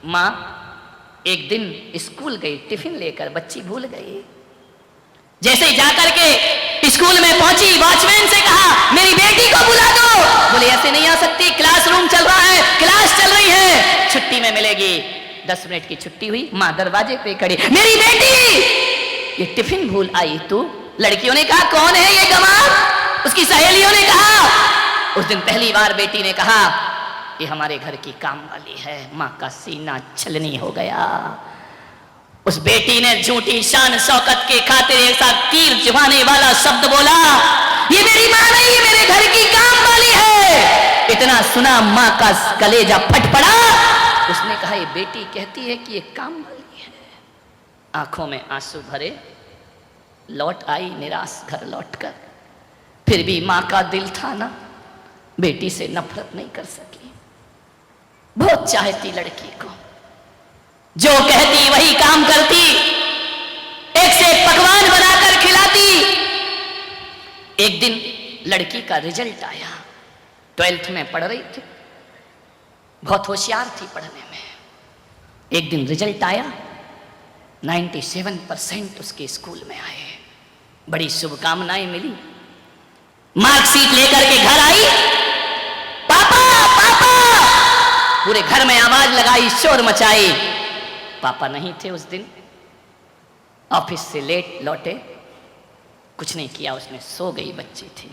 माँ एक दिन स्कूल गई, टिफिन लेकर, बच्ची भूल गई। जैसे ही जाकर के स्कूल में पहुंची, वॉचमैन से कहा मेरी बेटी को बुला दो। बोले ऐसे नहीं आ सकती, क्लासरूम चल रहा है, क्लास चल रही है, छुट्टी में मिलेगी। 10 मिनट की छुट्टी हुई, माँ दरवाजे पे खड़ी, मेरी बेटी ये टिफिन भूल आई तू। लड़कियों ने कहा कौन है ये गंवार? उसकी सहेलियों ने कहा। उस दिन पहली बार बेटी ने कहा ये हमारे घर की काम वाली है। माँ का सीना छलनी हो गया। उस बेटी ने झूठी शान शौकत के खातिर ऐसा तीर चुभाने वाला शब्द बोला, ये मेरी माँ नहीं, ये मेरे घर की काम वाली है। इतना सुना माँ का कलेजा फट पड़ा। उसने कहा ये बेटी कहती है कि ये काम वाली है। आंखों में आंसू भरे लौट आई निराश घर लौटकर। फिर भी माँ का दिल था ना, बेटी से नफरत नहीं कर सकी। बहुत चाहती लड़की को, जो कहती वही काम करती, एक से एक पकवान बनाकर खिलाती। एक दिन लड़की का रिजल्ट आया, 12th में पढ़ रही थी, बहुत होशियार थी पढ़ने में। एक दिन रिजल्ट आया, 97% उसके स्कूल में आए। बड़ी शुभकामनाएं मिली। मार्कशीट लेकर के घर आई, पापा पापा, पूरे घर में आवाज लगाई, शोर मचाई। पापा नहीं थे उस दिन, ऑफिस से लेट लौटे, कुछ नहीं किया उसने, सो गई बच्ची थी।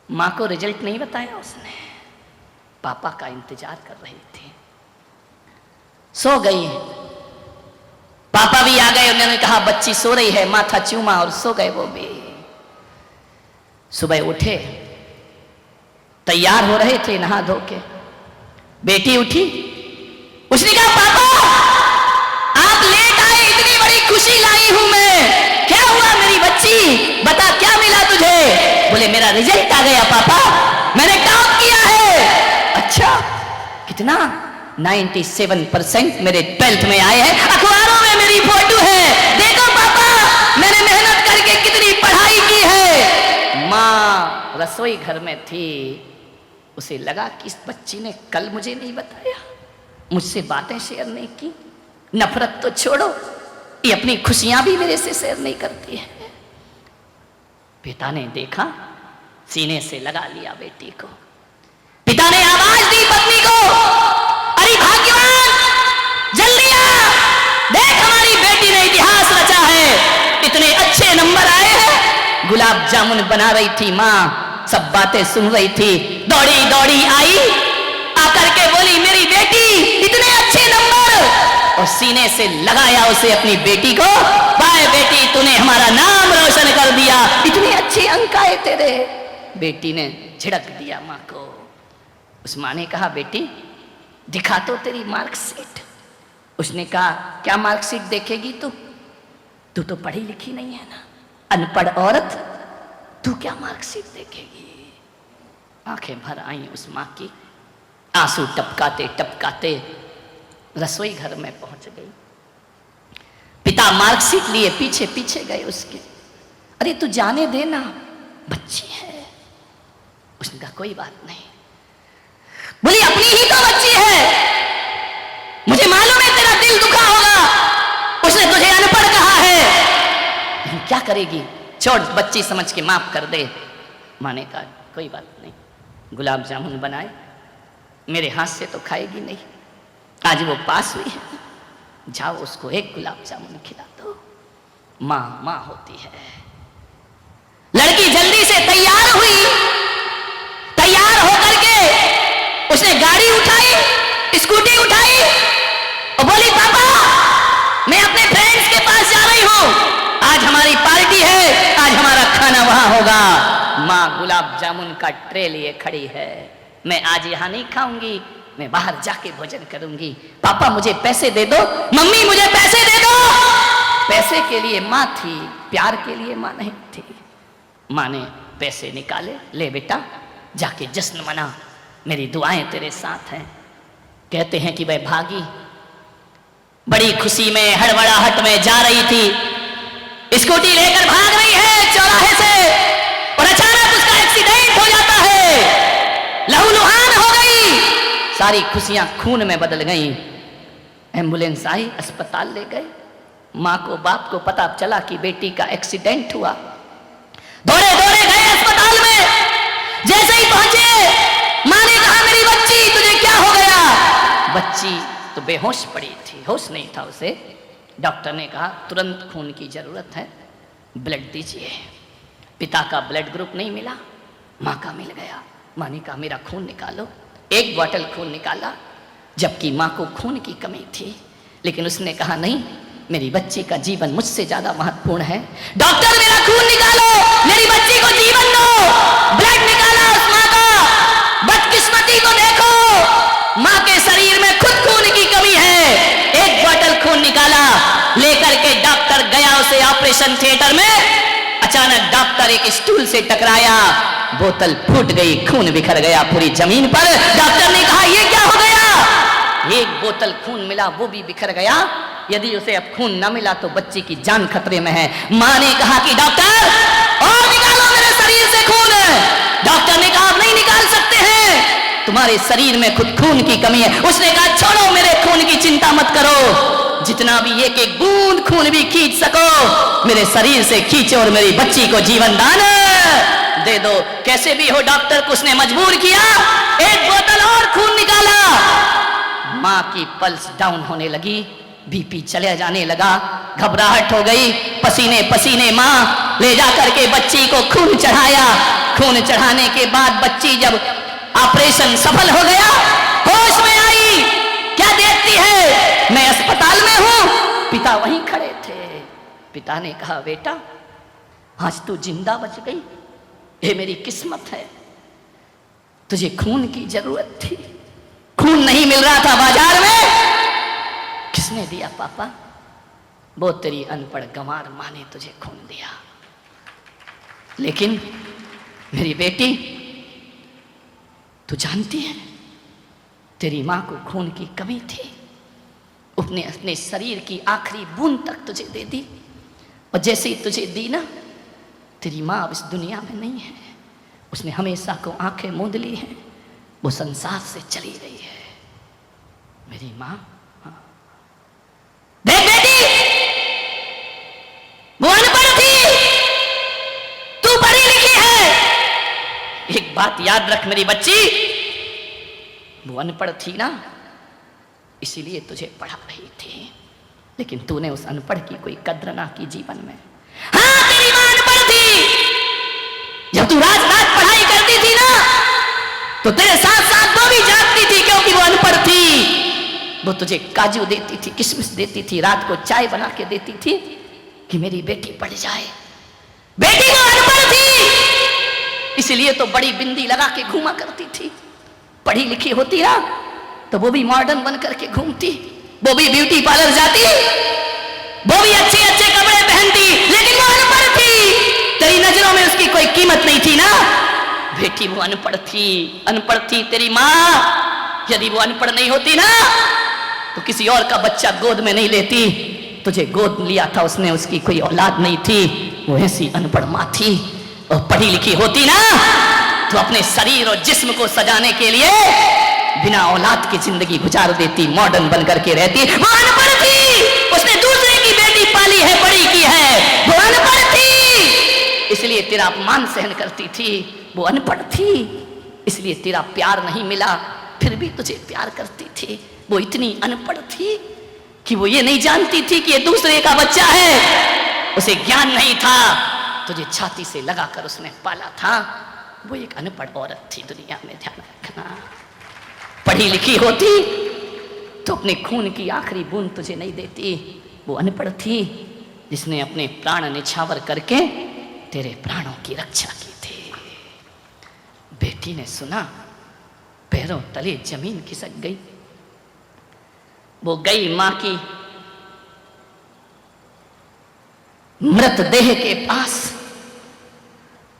मां को रिजल्ट नहीं बताया उसने, पापा का इंतजार कर रही थी। सो गई, पापा भी आ गए। उन्होंने कहा बच्ची सो रही है, माथा चूमा और सो गए वो भी। सुबह उठे, तैयार हो रहे थे नहा धो के। बेटी उठी, उसने कहा पापा आप लेट आए, इतनी बड़ी खुशी लाई हूं मैं, क्या हुआ मेरी बच्ची, बता क्या मिला तुझे? बोले मेरा रिजल्ट आ गया पापा, मैंने टॉप किया है। अच्छा कितना? 97% मेरे 12th में आए हैं, अखबारों में मेरी फोटो है, देखो पापा मैंने मेहनत करके कितनी पढ़ाई की है। माँ रसोई घर में थी, उसे लगा कि इस बच्ची ने कल मुझे नहीं बताया, मुझसे बातें शेयर नहीं की। नफरत तो छोड़ो, ये अपनी खुशियां भी मेरे से शेयर नहीं करती है। पिता ने देखा, सीने से लगा लिया बेटी को। पिता ने आवाज दी पत्नी को, अरे भाग्यवान जल्दी आ, देख हमारी बेटी ने इतिहास रचा है, इतने अच्छे नंबर आए हैं। गुलाब जामुन बना रही थी माँ, सब बातें सुन रही थी। दौड़ी दौड़ी आई, आकर के बोली मेरी बेटी इतने अच्छे नंबर, और सीने से लगाया उसे अपनी बेटी को, बाय बेटी तूने हमारा नाम रोशन कर दिया, इतने अच्छे अंक आए तेरे। बेटी ने झिड़क दिया माँ को। उस माँ ने कहा बेटी दिखा तो तेरी मार्कशीट। उसने कहा क्या मार्कशीट देखेगी तू तो पढ़ी लिखी नहीं है ना, अनपढ़ औरत, तू क्या मार्कशीट देखेगी? आंखें भर आई उस माँ की, आंसू टपकाते टपकाते रसोई घर में पहुंच गई। पिता मार्कशीट लिए पीछे पीछे गए उसके। अरे तू जाने देना, बच्ची है। उसने कहा कोई बात नहीं। बोली अपनी ही तो बच्ची है, मुझे मालूम है तेरा दिल दुखा होगा, उसने तुझे अनपढ़ कहा है, लेकिन क्या करेगी, छोड़ बच्ची समझ के माफ कर दे। माँ ने कहा कोई बात नहीं। गुलाब जामुन बनाए, मेरे हाथ से तो खाएगी नहीं, आज वो पास हुई है, जाओ उसको एक गुलाब जामुन खिला दो। माँ माँ होती है। लड़की जल्दी से तैयार हुई, तैयार होकर के उसने गाड़ी उठाई, स्कूटी उठाई और बोली पापा मैं अपने फ्रेंड्स के पास जा रही हूं, आज हमारी पार्टी है, आज हमारा खाना वहां होगा। माँ गुलाब जामुन का ट्रे लिए खड़ी है, मैं आज यहाँ नहीं खाऊंगी, मैं बाहर जाके भोजन करूंगी। पापा मुझे पैसे दे दो, मम्मी मुझे पैसे दे दो। पैसे के लिए माँ थी, प्यार के लिए माँ नहीं थी। माँ ने पैसे निकाले, ले बेटा जाके जश्न मना, मेरी दुआएं तेरे साथ हैं। कहते हैं कि वह भागी, बड़ी खुशी में हड़बड़ाहट में जा रही थी, स्कूटी लेकर भाग रही है चौराहे से, और अचानक उसका एक्सीडेंट हो जाता है, लहूलुहान हो गई, सारी खुशियां खून में बदल गईं। एम्बुलेंस आई, अस्पताल ले गए। माँ को बाप को पता चला कि बेटी का एक्सीडेंट हुआ। दौड़े दौड़े गए अस्पताल में। जैसे ही पहुंचे, माँ ने कहा मेरी बच्ची तुझे क्या हो गया? बच्ची तो बेहोश पड़ी थी, होश नहीं था उसे। डॉक्टर ने कहा तुरंत खून की जरूरत है, ब्लड दीजिए। पिता का ब्लड ग्रुप नहीं मिला, माँ का मिल गया। माँ ने कहा मेरा खून निकालो। एक बॉटल खून निकाला, जबकि माँ को खून की कमी थी। लेकिन उसने कहा नहीं, मेरी बच्ची का जीवन मुझसे ज्यादा महत्वपूर्ण है। डॉक्टर मेरा खून निकालो, मेरी बच्ची को जीवन दो। ब्लड निकाला उस माँ का। बदकिस्मती को देखो, माँ के शरीर में खुद खून की कमी है। एक बॉटल खून निकाला, लेकर के डॉक्टर गया उसे ऑपरेशन थिएटर में। अचानक डॉक्टर एक स्टूल से टकराया, बोतल फूट गई, खून बिखर गया पूरी जमीन पर। डॉक्टर ने कहा ये क्या हो गया? एक बोतल खून मिला, वो भी बिखर गया। यदि उसे अब खून न मिला तो बच्ची की जान खतरे में है। मां ने कहा कि डॉक्टर और निकालो मेरे शरीर से खून। डॉक्टर ने कहा आप नहीं निकाल सकते हैं, तुम्हारे शरीर में खुद खून की कमी है। उसने कहा छोड़ो, मेरे खून की चिंता मत करो, जितना भी एक एक बूंद खून भी खींच सको मेरे शरीर से खींचो और मेरी बच्ची को जीवन दान दे दो। कैसे भी हो डॉक्टर को उसने मजबूर किया। एक बोतल और खून निकाला। मां की पल्स डाउन होने लगी, बीपी चले जाने लगा, घबराहट हो गई। पसीने पसीने मां ले जाकर के बच्ची को खून चढ़ाया। खून चढ़ाने के बाद बच्ची जब ऑपरेशन सफल हो गया, होश में आई। क्या देखती है, मैं अस्पताल में हूं, पिता वहीं खड़े थे। पिता ने कहा बेटा आज तू जिंदा बच गई, ये मेरी किस्मत है। तुझे खून की जरूरत थी, खून नहीं मिल रहा था बाजार में। किसने दिया पापा? वो तेरी अनपढ़ गंवार मां ने तुझे खून दिया। लेकिन मेरी बेटी, तू जानती है तेरी मां को खून की कमी थी, उसने अपने शरीर की आखिरी बूंद तक तुझे दे दी। और जैसे ही तुझे दी ना, तेरी मां अब इस दुनिया में नहीं है। उसने हमेशा को आंखें मूंद ली हैं, वो संसार से चली गई है। मेरी मां, देख बेटी, वो अनपढ़ थी, तू पढ़ी लिखी है। एक बात याद रख मेरी बच्ची, वो अनपढ़ थी ना, इसीलिए तुझे पढ़ा रही थी। लेकिन तूने उस अनपढ़ की कोई कद्र ना की जीवन में। हाँ, तेरी मां अनपढ़ थी। जब तू रात रात पढ़ाई करती थी ना, तो तेरे साथ साथ वो भी जागती थी, क्योंकि वो अनपढ़ थी। वो तुझे काजू देती थी, किशमिश देती थी, रात को चाय बना के देती थी कि मेरी बेटी पढ़ जाए। बेटी वो अनपढ़ थी, इसलिए तो बड़ी बिंदी लगा के घूमा करती थी। पढ़ी लिखी होती ना तो वो भी मॉडर्न बन करके घूमती, वो भी ब्यूटी पार्लर जाती, वो भी अच्छे अच्छे कपड़े पहनती। लेकिन वो अनपढ़ थी, तेरी नजरों में उसकी कोई कीमत नहीं थी ना। बेटी वो अनपढ़ थी, अनपढ़ थी तेरी माँ। यदि वो अनपढ़ नहीं होती ना तो किसी और का बच्चा गोद में नहीं लेती। तुझे गोद लिया था उसने, उसकी कोई औलाद नहीं थी, वो ऐसी अनपढ़ माँ थी। और पढ़ी लिखी होती ना तो अपने शरीर और जिस्म को सजाने के लिए बिना औलाद की जिंदगी गुजार देती, मॉडर्न बन करके रहती। वो अनपढ़ थी, उसने दूसरे की बेटी पाली है, बड़ी की है। वो अनपढ़ थी, इसलिए तेरा अपमान सहन करती थी। वो अनपढ़ थी, इसलिए तेरा प्यार नहीं मिला, फिर भी तुझे प्यार करती थी। वो इतनी अनपढ़ थी कि वो ये नहीं जानती थी कि ये दूसरे का बच्चा है। उसे ज्ञान नहीं था, तुझे छाती से लगाकर उसने पाला था। वो एक अनपढ़ औरत थी दुनिया में, ध्यान रखना। पढ़ी लिखी होती तो अपने खून की आखिरी बूंद तुझे नहीं देती। वो अनपढ़ थी जिसने अपने प्राण निछावर करके तेरे प्राणों की रक्षा की थी। बेटी ने सुना, पैरों तले जमीन खिसक गई। वो गई मां की मृतदेह के पास,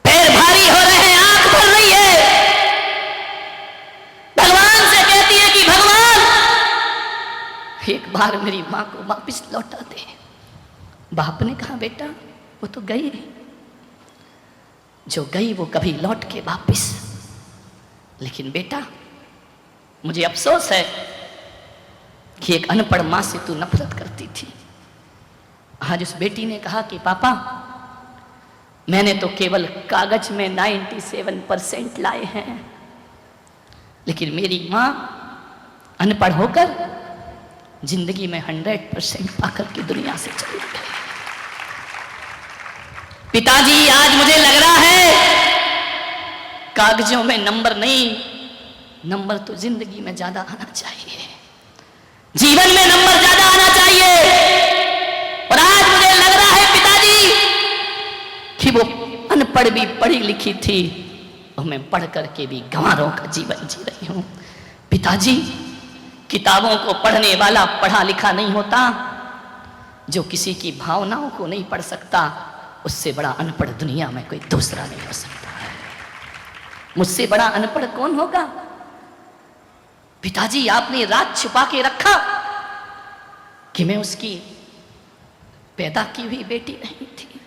पैर भारी हो रहे हैं, आंख भर रही है, भगवान से कहती है कि भगवान एक बार मेरी मां को वापस लौटा दे। बाप ने कहा बेटा वो तो गई, जो गई वो कभी लौट के वापस, लेकिन बेटा मुझे अफसोस है कि एक अनपढ़ माँ से तू नफरत करती थी। आज उस बेटी ने कहा कि पापा, मैंने तो केवल कागज में 97% लाए हैं, लेकिन मेरी माँ अनपढ़ होकर जिंदगी में 100% पाकर के दुनिया से चली गई। पिताजी, आज मुझे लग रहा है कागजों में नंबर नहीं, नंबर तो जिंदगी में ज्यादा आना चाहिए, जीवन में नंबर ज्यादा आना चाहिए। और आज मुझे लग रहा है पिताजी कि वो अनपढ़ भी पढ़ी लिखी थी और मैं पढ़ करके भी गंवारों का जीवन जी रही हूं। पिताजी, किताबों को पढ़ने वाला पढ़ा लिखा नहीं होता, जो किसी की भावनाओं को नहीं पढ़ सकता, उससे बड़ा अनपढ़ दुनिया में कोई दूसरा नहीं हो सकता है। मुझसे बड़ा अनपढ़ कौन होगा? पिताजी, आपने राज छुपा के रखा कि मैं उसकी पैदा की हुई बेटी नहीं थी।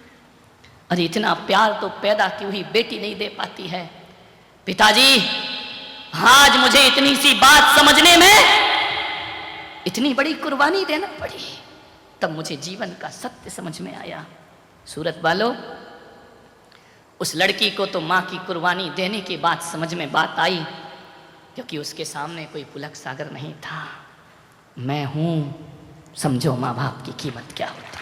अरे इतना प्यार तो पैदा की हुई बेटी नहीं दे पाती है। पिताजी, आज मुझे इतनी सी बात समझने में इतनी बड़ी कुर्बानी देना पड़ी, तब मुझे जीवन का सत्य समझ में आया। सूरत वालों, उस लड़की को तो माँ की कुर्बानी देने के बाद समझ में बात आई, क्योंकि उसके सामने कोई पुलक सागर नहीं था। मैं हूं, समझो माँ बाप की कीमत क्या होती है।